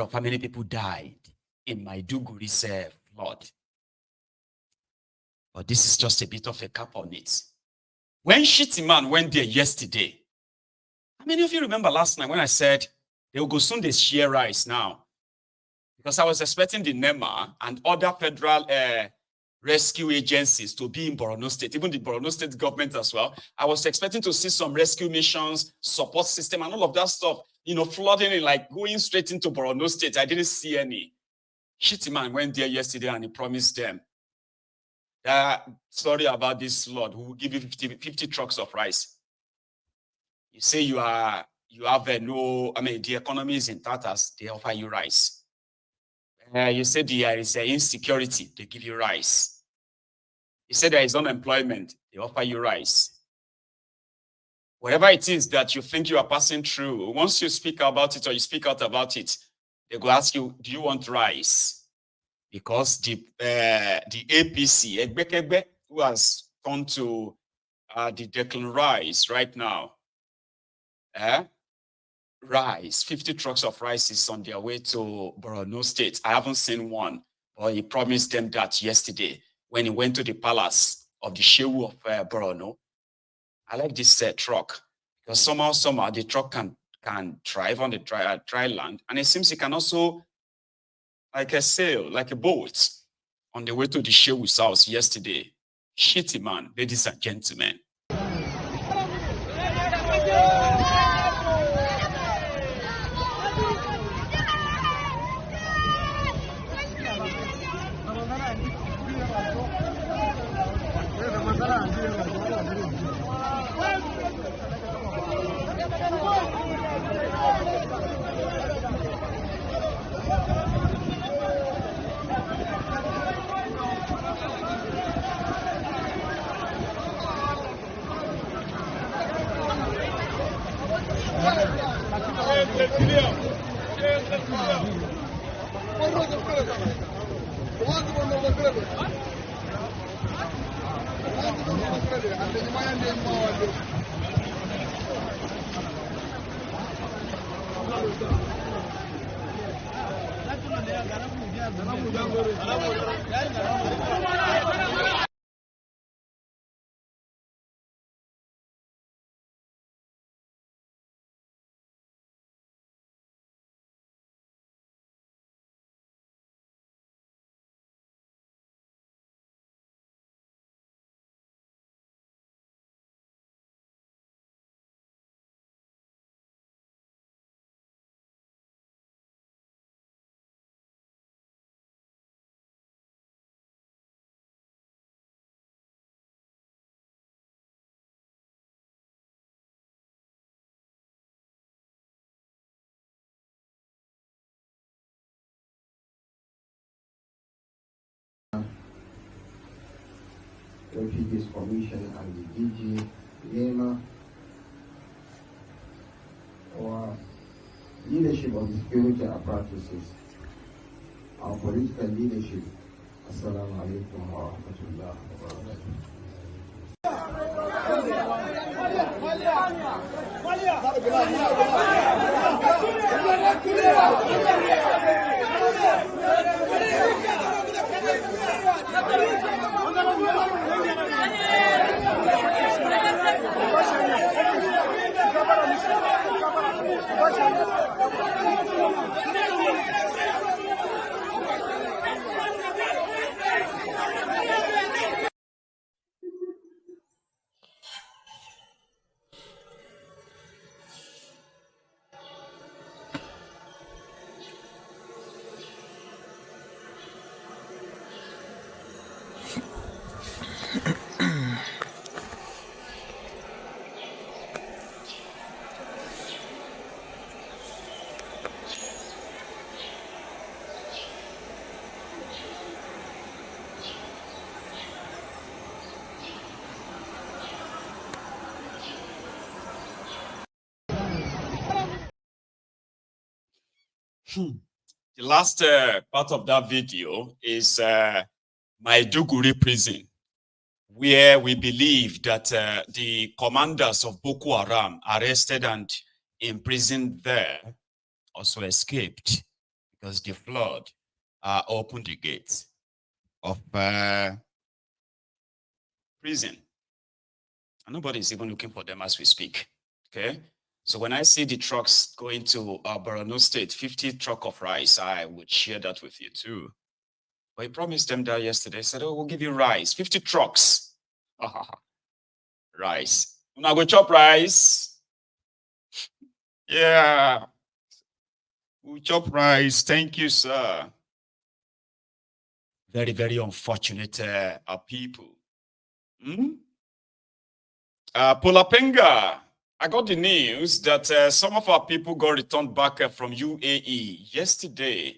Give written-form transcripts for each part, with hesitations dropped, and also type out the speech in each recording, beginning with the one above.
of how many people died in Maiduguri's flood. But this is just a bit of a cap on it. When Shettima went there yesterday, how many of you remember last night when I said they will go soon, they share rice now? Because I was expecting the NEMA and other federal rescue agencies to be in Borno State, even the Borno State government as well. I was expecting to see some rescue missions, support system, and all of that stuff, flooding in, like going straight into Borno State. I didn't see any. Shettima went there yesterday and he promised them that, sorry about this flood, we will give you 50 trucks of rice. You say the economy is in tatters, they offer you rice. You say there is insecurity, they give you rice. You say there is unemployment, they offer you rice. Whatever it is that you think you are passing through, once you speak about it or you speak out about it, they go ask you, do you want rice? Because the APC, Egbekegbe, who has gone to the Declan Rice right now, rice, 50 trucks of rice is on their way to Borno State. I haven't seen one, but he promised them that yesterday when he went to the palace of the Shehu of Borno. I like this truck because somehow the truck can drive on the dry land, and it seems it can also, like a sail, like a boat, on the way to the Shehu's house yesterday. Shettima, ladies and gentlemen. Refugees Commission and the DG, NEMA, our leadership of the security apparatuses, our political leadership. Assalamu alaikum wa rahmatullahi wa The last part of that video is Maiduguri prison, where we believe that the commanders of Boko Haram arrested and imprisoned there also escaped, because the flood opened the gates of prison. And nobody is even looking for them as we speak. Okay. So when I see the trucks going to Borno State, 50 truck of rice, I would share that with you too. But he promised them that yesterday. He said, oh, we'll give you rice, 50 trucks. Rice. I'm not going to chop rice. Yeah. We'll chop rice. Thank you, sir. Very, very unfortunate people. Polapenga, I got the news that some of our people got returned back from UAE yesterday.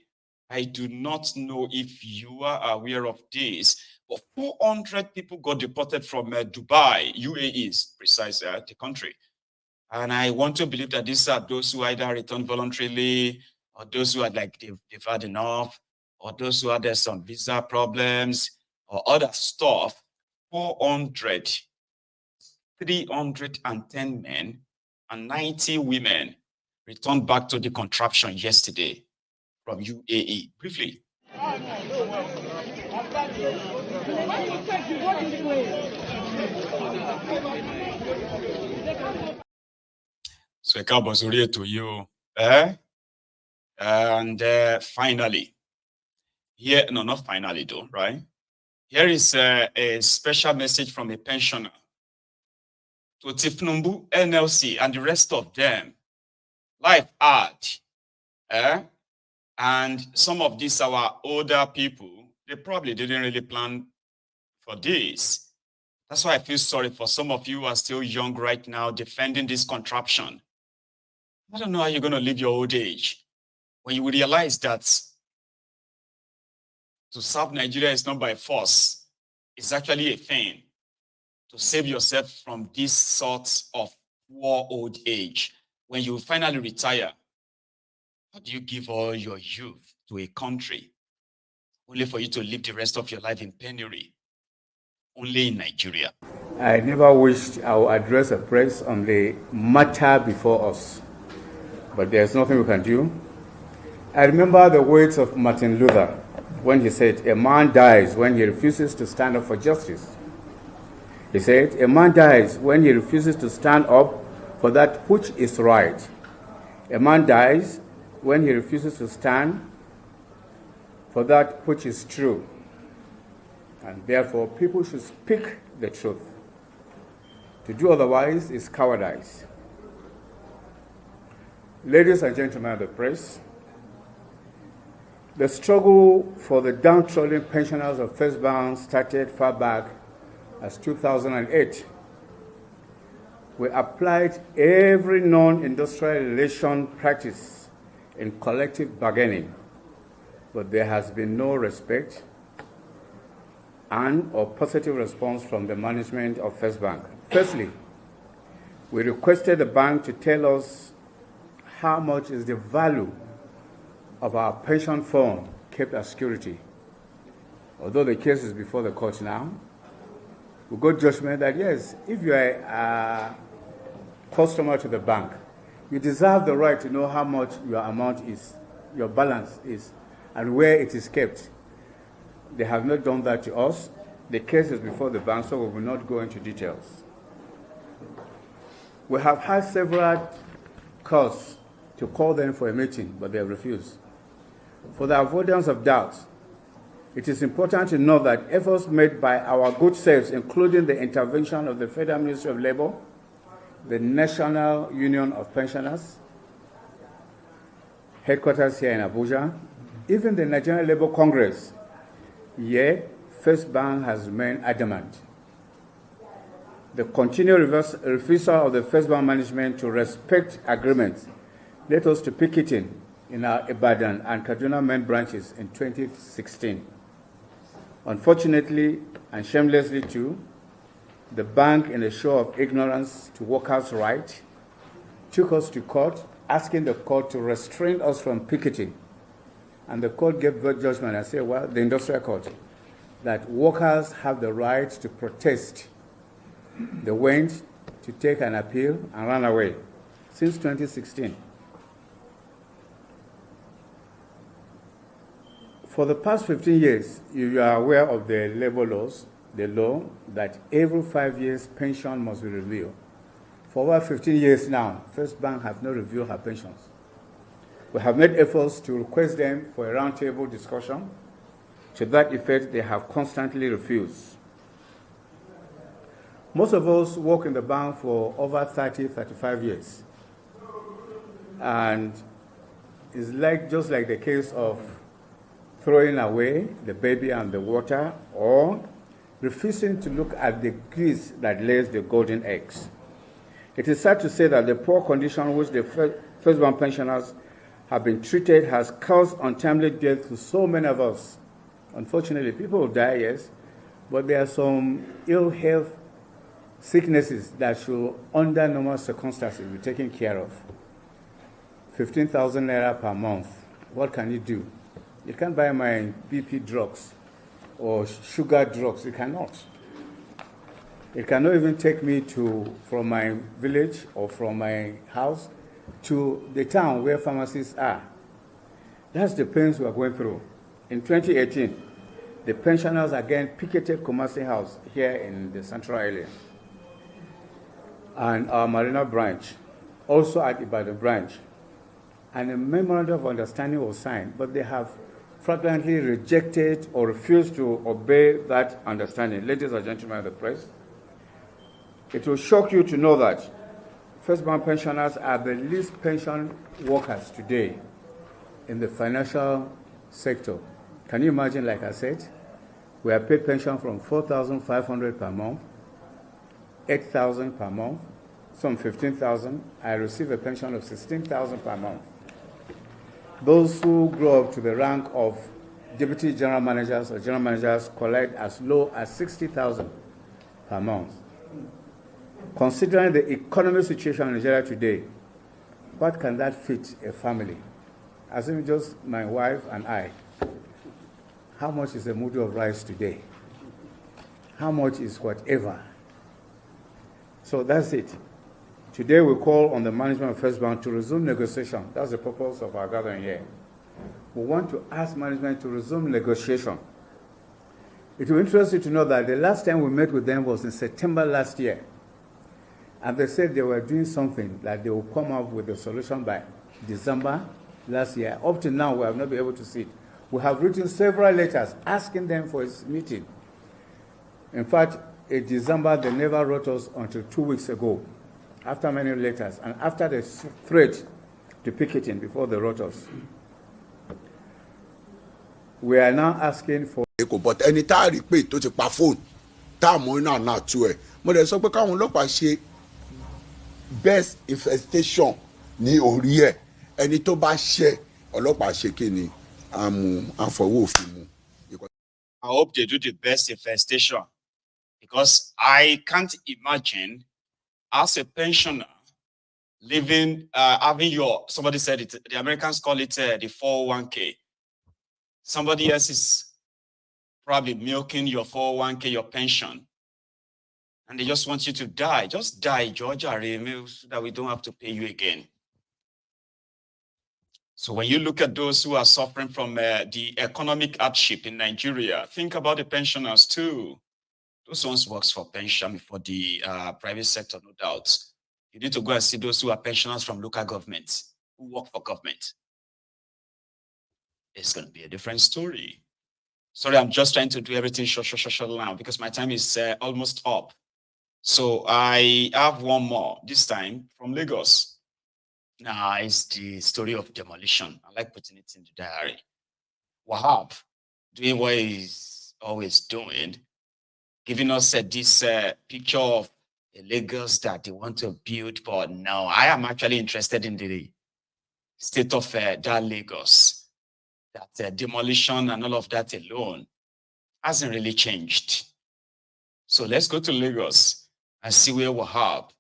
I do not know if you are aware of this, but 400 people got deported from Dubai, UAE is precise, the country. And I want to believe that these are those who either returned voluntarily, or those who are like they've had enough, or those who had some visa problems, or other stuff. 310 men and 90 women returned back to the contraption yesterday from UAE. Briefly. So to you. And finally, here, no, not finally though, right? Here is a special message from a pensioner to Tifnumbu, NLC, and the rest of them. Life hard. And some of these, our older people, they probably didn't really plan for this. That's why I feel sorry for some of you who are still young right now defending this contraption. I don't know how you're going to live your old age when you realize that to serve Nigeria is not by force. It's actually a thing to save yourself from this sort of poor old age. When you finally retire, how do you give all your youth to a country only for you to live the rest of your life in penury? Only in Nigeria. I never wished I would address a press on the matter before us, but there's nothing we can do. I remember the words of Martin Luther when he said, a man dies when he refuses to stand up for justice. He said, a man dies when he refuses to stand up for that which is right. A man dies when he refuses to stand for that which is true. And therefore, people should speak the truth. To do otherwise is cowardice. Ladies and gentlemen of the press, the struggle for the downtrodden pensioners of First Bank started far back as 2008. We applied every non-industrial relation practice in collective bargaining, but there has been no respect and or positive response from the management of First Bank. Firstly, we requested the bank to tell us how much is the value of our pension fund kept as security. Although the case is before the court now, we got judgment that yes, if you are a customer to the bank, you deserve the right to know how much your amount is, your balance is, and where it is kept. They have not done that to us. The case is before the bank, so we will not go into details. We have had several calls to call them for a meeting, but they have refused. For the avoidance of doubt, it is important to note that efforts made by our good selves, including the intervention of the Federal Ministry of Labor, the National Union of Pensioners, headquarters here in Abuja, even the Nigerian Labour Congress, yet First Bank has remained adamant. The continued refusal of the First Bank management to respect agreements led us to picketing in our Ibadan and Kaduna main branches in 2016. Unfortunately, and shamelessly too, the bank, in a show of ignorance to workers' rights, took us to court, asking the court to restrain us from picketing. And the court gave judgment and said, well, the industrial court, that workers have the right to protest. They went to take an appeal and ran away since 2016. For the past 15 years, you are aware of the labor laws, the law that every 5 years pension must be reviewed. For over 15 years now, First Bank have not reviewed her pensions. We have made efforts to request them for a roundtable discussion. To that effect, they have constantly refused. Most of us work in the bank for over 30, 35 years. And it's just like the case of throwing away the baby and the water, or refusing to look at the grease that lays the golden eggs. It is sad to say that the poor condition which the First Bank pensioners have been treated has caused untimely death to so many of us. Unfortunately, people will die, yes, but there are some ill health sicknesses that should, under normal circumstances, be taken care of. 15,000 naira per month. What can you do? You can't buy my BP drugs or sugar drugs. You cannot. It cannot even take me from my village or from my house to the town where pharmacies are. That's the pains we are going through. In 2018, the pensioners again picketed Kumasi House here in the central area. And our Marina branch, also at Ibadan branch. And a memorandum of understanding was signed, but they have flagrantly rejected or refused to obey that understanding. Ladies and gentlemen of the press, it will shock you to know that First Bank pensioners are the least pension workers today in the financial sector. Can you imagine, like I said, we are paid pension from 4,500 per month, 8,000 per month, some 15,000. I receive a pension of 16,000 per month. Those who grow up to the rank of deputy general managers or general managers collect as low as 60,000 per month. Considering the economic situation in Nigeria today, what can that fit a family? Assuming just my wife and I, how much is a mudu of rice today? How much is whatever? So that's it. Today we call on the management of First Bank to resume negotiation. That's the purpose of our gathering here. We want to ask management to resume negotiation. It will interest you to know that the last time we met with them was in September last year. And they said they were doing something, that they will come up with a solution by December last year. Up to now, we have not been able to see it. We have written several letters asking them for a meeting. In fact, in December, they never wrote us until 2 weeks ago, after many letters, and after the threat to picketing before they wrote us. We are now asking for. But ẹni tá a rí pé tó ti pa fóònù tá a mọ iná náà tú ẹ mo dẹ̀ sọ pé káwọn ọlọ́pàá ṣe best infestation ní orí ẹ ẹni tó bá ṣe ọlọ́pàá ṣe kí ni àfọwọ́ òfin mu. I hope they do the best infestation, because I can't imagine as a pensioner living, having somebody said it, the Americans call it the 401k. Somebody else is probably milking your 401k, your pension, and they just want you to die. Just die, Georgia, so that we don't have to pay you again. So when you look at those who are suffering from the economic hardship in Nigeria, think about the pensioners too. Those ones works for pension for the private sector, no doubt. You need to go and see those who are pensioners from local governments, who work for government. It's going to be a different story. Sorry, I'm just trying to do everything short now because my time is almost up. So I have one more, this time from Lagos. Now it's the story of demolition. I like putting it in the diary. Wahab, doing what he's always doing, giving us this picture of a Lagos that they want to build. But no, I am actually interested in the state of that Lagos. That demolition and all of that alone hasn't really changed. So let's go to Lagos and see where Wahab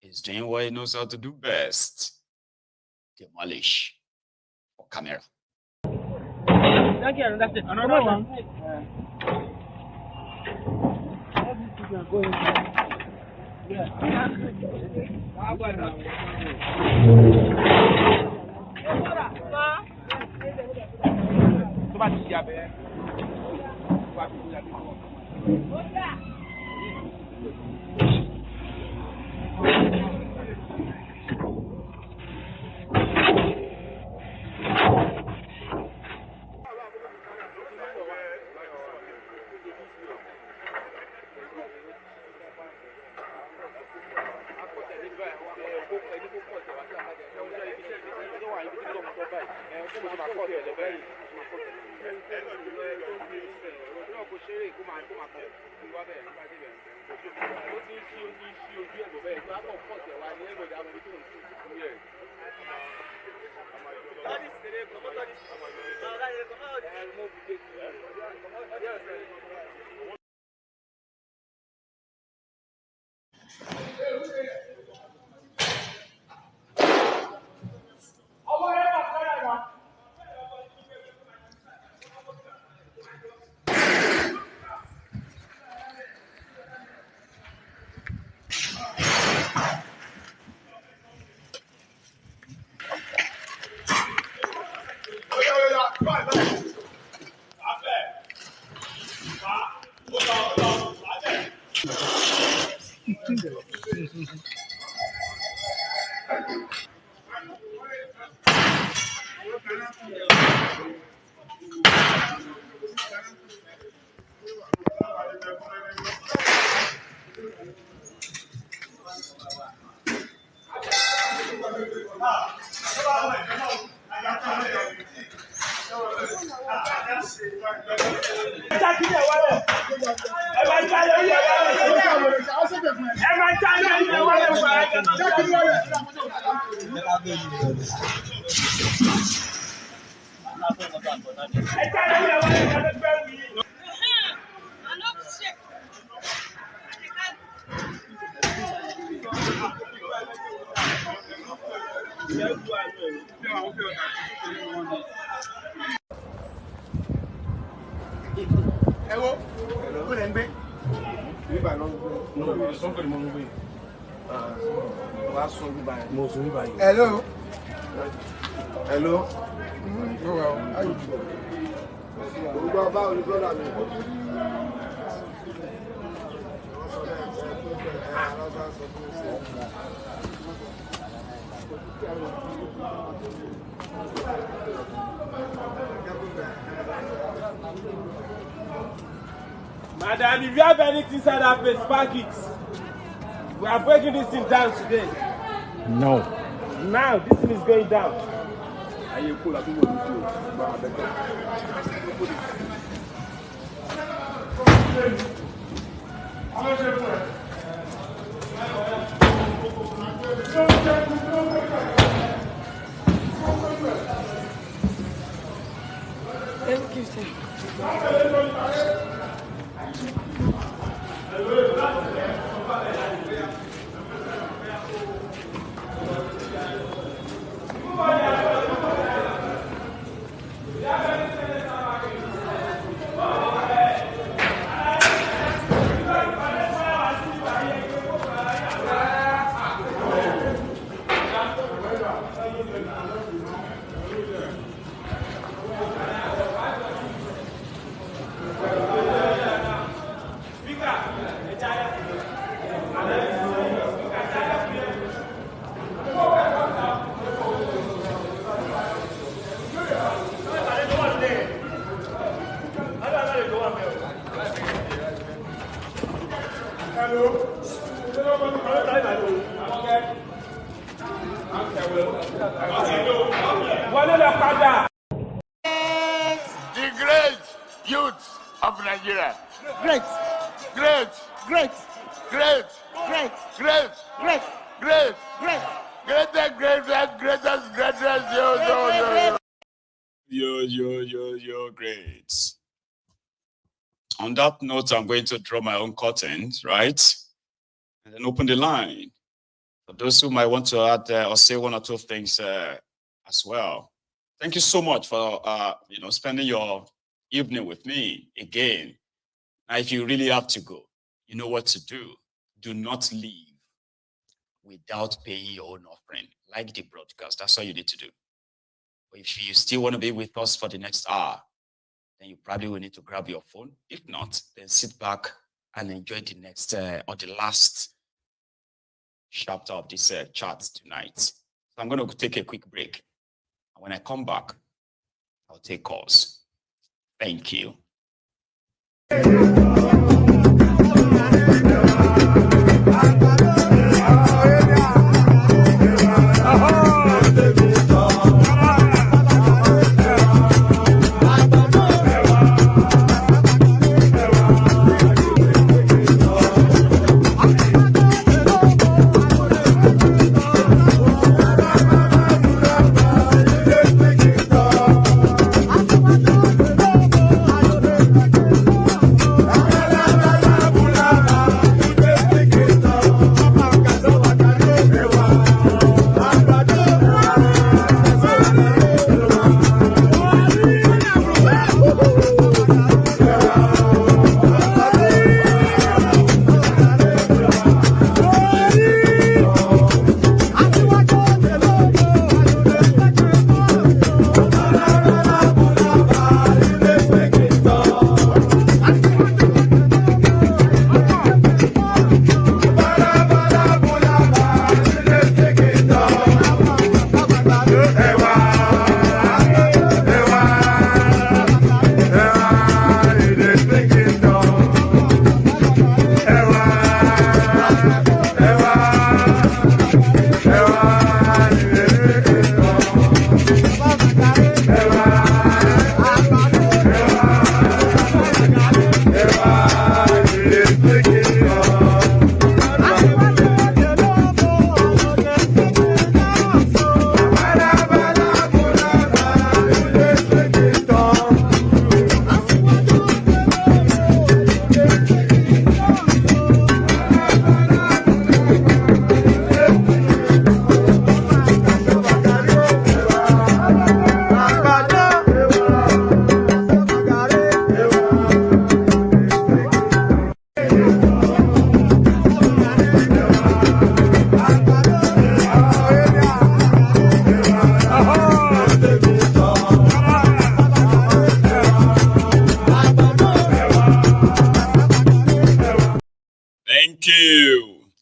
is doing what he knows how to do best. Demolish for camera. Thank you. That's it. Another one. Hello. Hello. Oh, well, how you doing? Madam, if you have anything inside that place, pack it. We are breaking this thing down today. No. Now, this thing is going down. Thank you, sir. The great youth of Nigeria. Great. Great, Great. great, Great. great, Great. great, Great. greatest, Yo, great. On that note, I'm going to draw my own curtains, right? And then open the line. For those who might want to add or say one or two things as well. Thank you so much for spending your evening with me again. Now, if you really have to go, you know what to do. Do not leave without paying your own offering, like the broadcast. That's all you need to do. But if you still want to be with us for the next hour, then you probably will need to grab your phone. If not, then sit back and enjoy the next or the last chapter of this chat tonight. So I'm going to take a quick break. And when I come back, I'll take calls. Thank you. Thank you.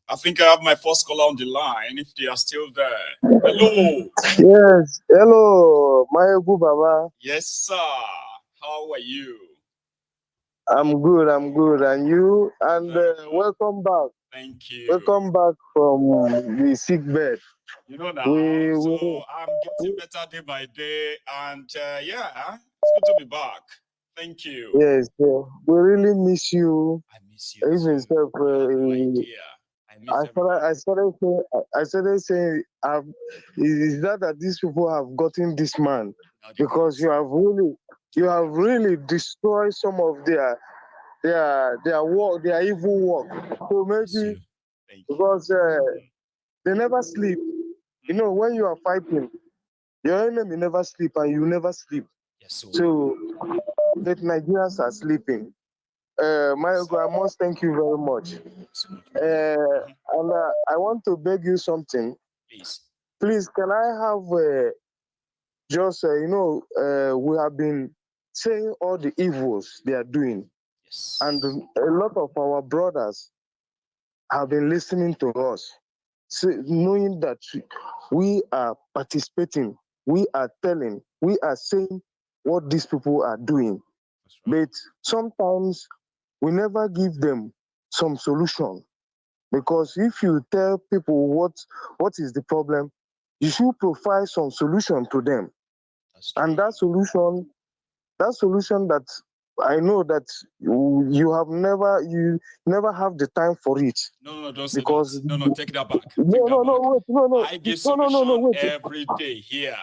I think I have my first caller on the line, if they are still there. Hello. Yes. Hello, my good Baba. Yes, sir. How are you? I'm good. And you? And welcome back. Thank you. Welcome back from the sick bed. You know now, so I'm getting better day by day, and yeah, it's good to be back. Thank you. Yes, we really miss you. I miss you Even too. self, You have no idea. I started saying, is that these people have gotten this man? Because you have really destroyed some of their work, their evil work. So maybe because they never sleep. You know, when you are fighting, your enemy never sleep and you never sleep. Yes, so the Nigerians are sleeping. I must thank you very much. And I want to beg you something. Please, can I have just, we have been saying all the evils they are doing. Yes. And a lot of our brothers have been listening to us, knowing that we are participating, we are telling, we are saying what these people are doing. But sometimes we never give them some solution. Because if you tell people what is the problem, you should provide some solution to them. And that solution that I know that you never have the time for it. No, don't say that. No, take that back. No. I give solution every day here.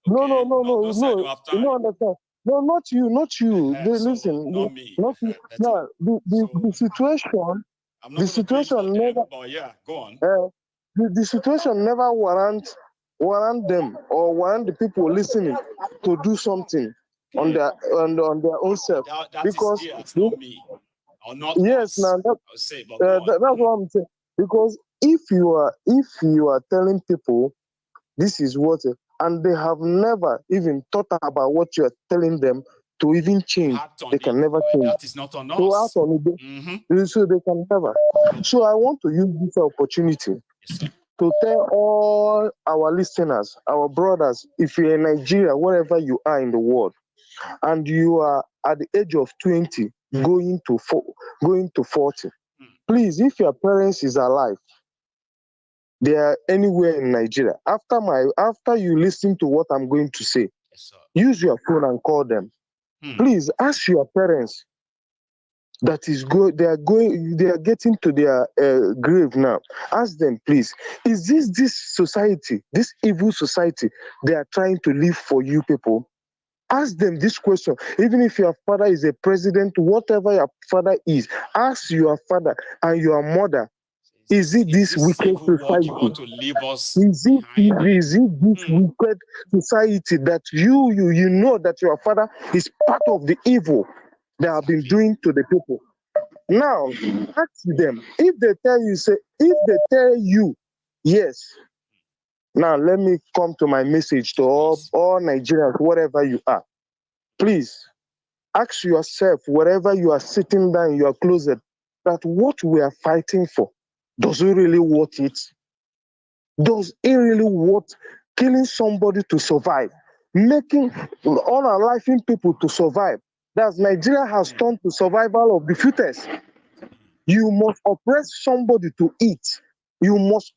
Okay? Don't say I don't have time. You don't understand. No, not you. Listen, not me. Not you. Yeah, the situation. I'm not going to do it for them, but yeah, go on. The situation never warrant them or warrant the people listening to do something on their own self. That because it's not me. Or not yes, us. now I'll say, but go on. that's what I'm saying. Because if you are telling people this is what, and they have never even thought about what you are telling them to even change. Act on They can it, never but change. that is not on To us. act on it, Mhm. so they can never. So I want to use this opportunity Yes, sir. to tell all our listeners, our brothers, if you're in Nigeria, wherever you are in the world, and you are at the age of 20, going to 40, please, if your parents is alive, they are anywhere in Nigeria. After you listen to what I'm going to say, Yes, sir. use your phone and call them. Please ask your parents that is good. They are getting to their grave now. Ask them, please, is this society, this evil society they are trying to live for you people? Ask them this question. Even if your father is a president, whatever your father is, ask your father and your mother, is it this wicked civil world you society? want to leave us Is it behind? this wicked society that you know that your father is part of the evil they have been doing to the people? Now, ask them. If they tell you, yes. Now, let me come to my message to all Nigerians, wherever you are. Please, ask yourself, wherever you are sitting down in your closet, that what we are fighting for, does it really worth it? Does it really worth killing somebody to survive? Making unaliving people to survive? That Nigeria has turned to survival of the fittest. You must oppress somebody to eat. You must